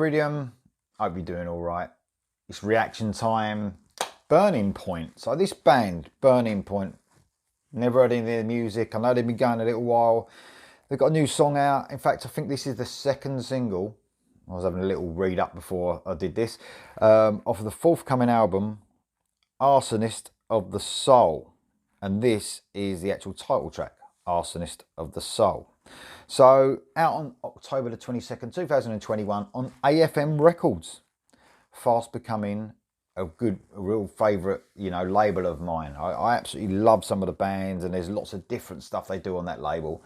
Iridium, hope you're doing all right. It's reaction time. Burning Point. So this band, Burning Point, never heard any of their music. I know they've been going a little while. They've got a new song out. In fact, I think this is the second single. I was having a little read up before I did this. Off of the forthcoming album, Arsonist of the Soul. And this is the actual title track, Arsonist of the Soul. So out on October the 22nd, 2021 on AFM Records. Fast becoming a real favourite, label of mine. I absolutely love some of the bands, and there's lots of different stuff they do on that label.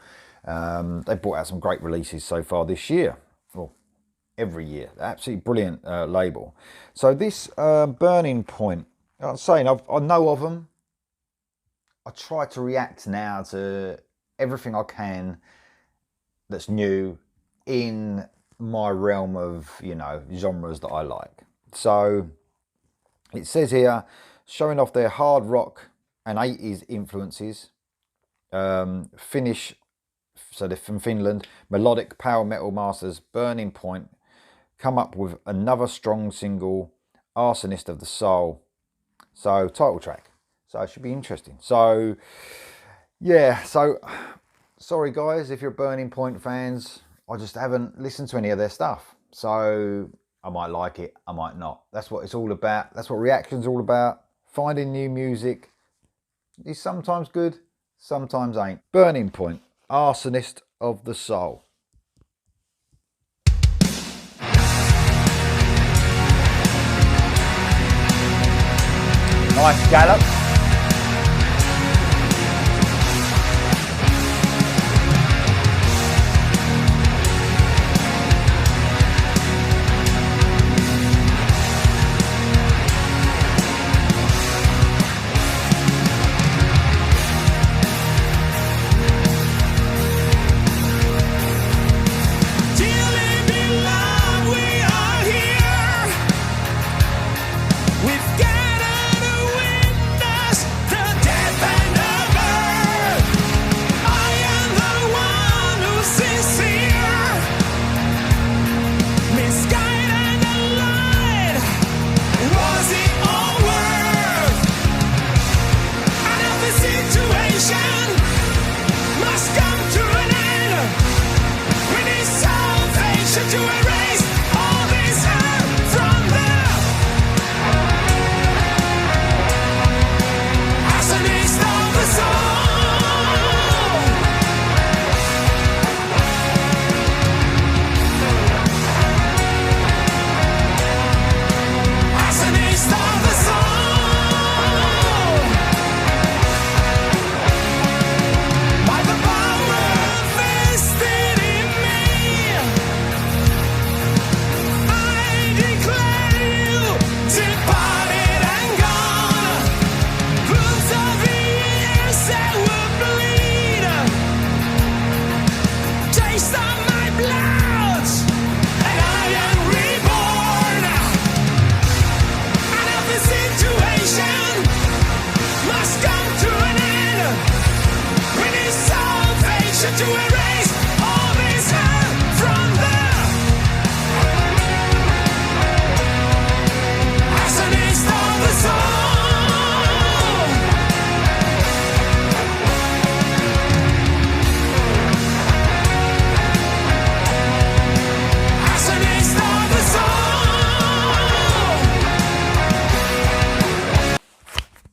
They brought out some great releases so far this year. Well, every year. Absolutely brilliant label. So this Burning Point, I'm saying I know of them. I try to react now to everything I can that's new in my realm of, genres that I like. So it says here, showing off their hard rock and 80s influences. Finnish, so they're from Finland, melodic power metal masters Burning Point come up with another strong single, Arsonist of the Soul. So title track. So it should be interesting. So yeah, so sorry guys if you're Burning Point fans. I just haven't listened to any of their stuff. So I might like it, I might not. That's what it's all about. That's what reaction's all about. Finding new music is sometimes good, sometimes ain't. Burning Point, Arsonist of the Soul. Nice gallop.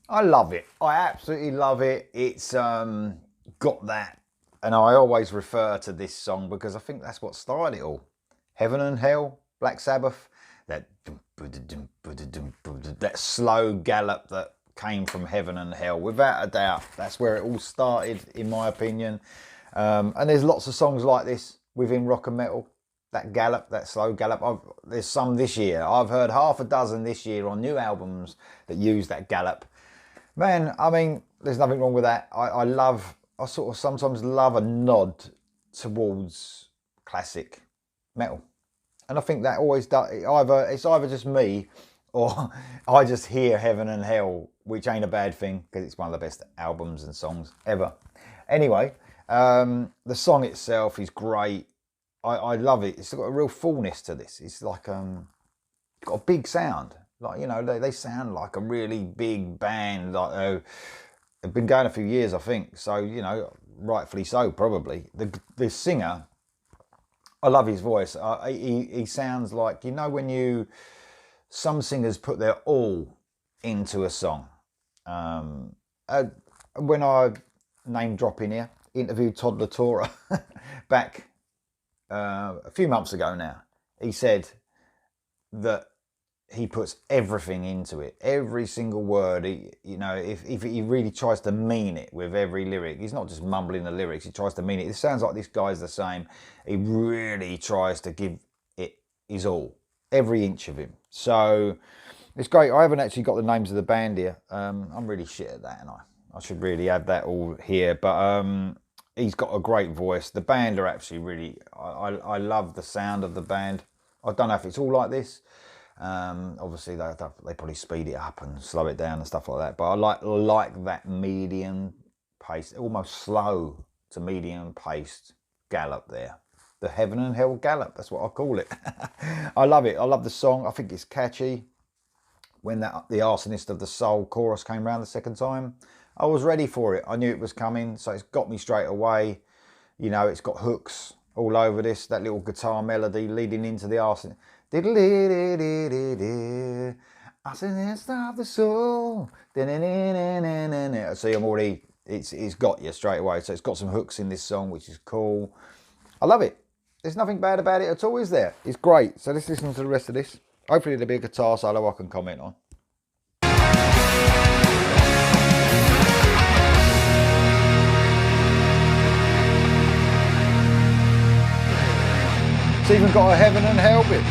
I love it. I absolutely love it. It's got that, and I always refer to this song because I think that's what started it all. Heaven and Hell, Black Sabbath, that slow gallop that came from Heaven and Hell, without a doubt. That's where it all started, in my opinion. And there's lots of songs like this within rock and metal. That gallop, that slow gallop. There's some this year. I've heard half a dozen this year on new albums that use that gallop. Man, I mean, there's nothing wrong with that. I sort of sometimes love a nod towards classic metal. And I think that always does. It's either just me or I just hear Heaven and Hell, which ain't a bad thing because it's one of the best albums and songs ever. Anyway, the song itself is great. I love it. It's got a real fullness to this. It's like got a big sound. Like, you know, they sound like a really big band. Like they've been going a few years, I think. So, you know, rightfully so, probably. The singer, I love his voice. He sounds like, you know, when some singers put their all into a song. When I name drop in here, interviewed Todd Latora back a few months ago now. He said that he puts everything into it, every single word. You know, if he really tries to mean it with every lyric, he's not just mumbling the lyrics, he tries to mean it. It sounds like this guy's the same. He really tries to give it his all, every inch of him. So it's great. I haven't actually got the names of the band here. I'm really shit at that, and I should really have that all here. But he's got a great voice. The band are actually really, I love the sound of the band. I don't know if it's all like this. Obviously they probably speed it up and slow it down and stuff like that. But I like that medium pace, almost slow to medium paced gallop there. The Heaven and Hell gallop, that's what I call it. I love it. I love the song. I think it's catchy. When the Arsonist of the Soul chorus came around the second time, I was ready for it. I knew it was coming, so it's got me straight away. You know, it's got hooks all over this, that little guitar melody leading into the Arsonist. Arsonist of the Soul. See, I'm already, it's got you straight away. So it's got some hooks in this song, which is cool. I love it. There's nothing bad about it at all, is there? It's great. So let's listen to the rest of this. Hopefully there'll be a guitar solo I can comment on. It's even got a Heaven and Hell bit.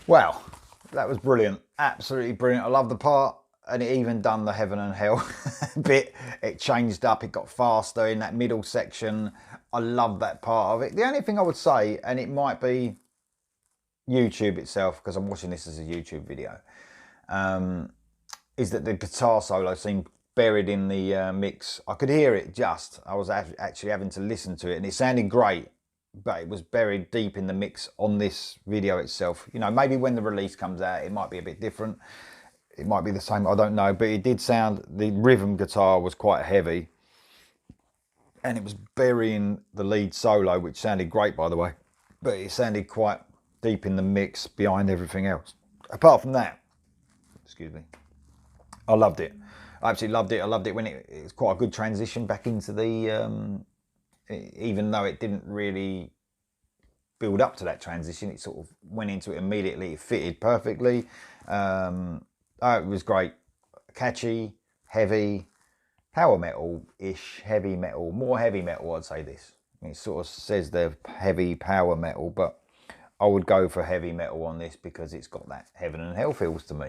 Well, that was brilliant. Absolutely brilliant. I love the part, and it even done the Heaven and Hell bit. It changed up, it got faster in that middle section. I love that part of it. The only thing I would say, and it might be YouTube itself, because I'm watching this as a YouTube video, is that the guitar solo seemed buried in the mix. I could hear it just. I was actually having to listen to it, and it sounded great, but it was buried deep in the mix on this video itself. You know, maybe when the release comes out, it might be a bit different. It might be the same, I don't know, but it did sound, the rhythm guitar was quite heavy, and it was burying the lead solo, which sounded great, by the way, but it sounded quite deep in the mix behind everything else. Apart from that, excuse me, I loved it. I absolutely loved it. I loved it when it's quite a good transition back into the, even though it didn't really build up to that transition, it sort of went into it immediately. It fitted perfectly. It was great. Catchy, heavy, power metal-ish, heavy metal, more heavy metal, I'd say this. It sort of says they're heavy power metal, but I would go for heavy metal on this because it's got that heaven and hell feels to me.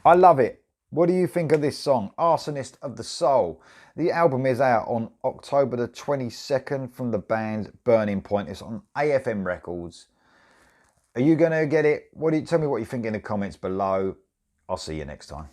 I love it. What do you think of this song, Arsonist of the Soul? The album is out on October the 22nd from the band Burning Point. It's on AFM Records. Are you going to get it? Tell me what you think in the comments below. I'll see you next time.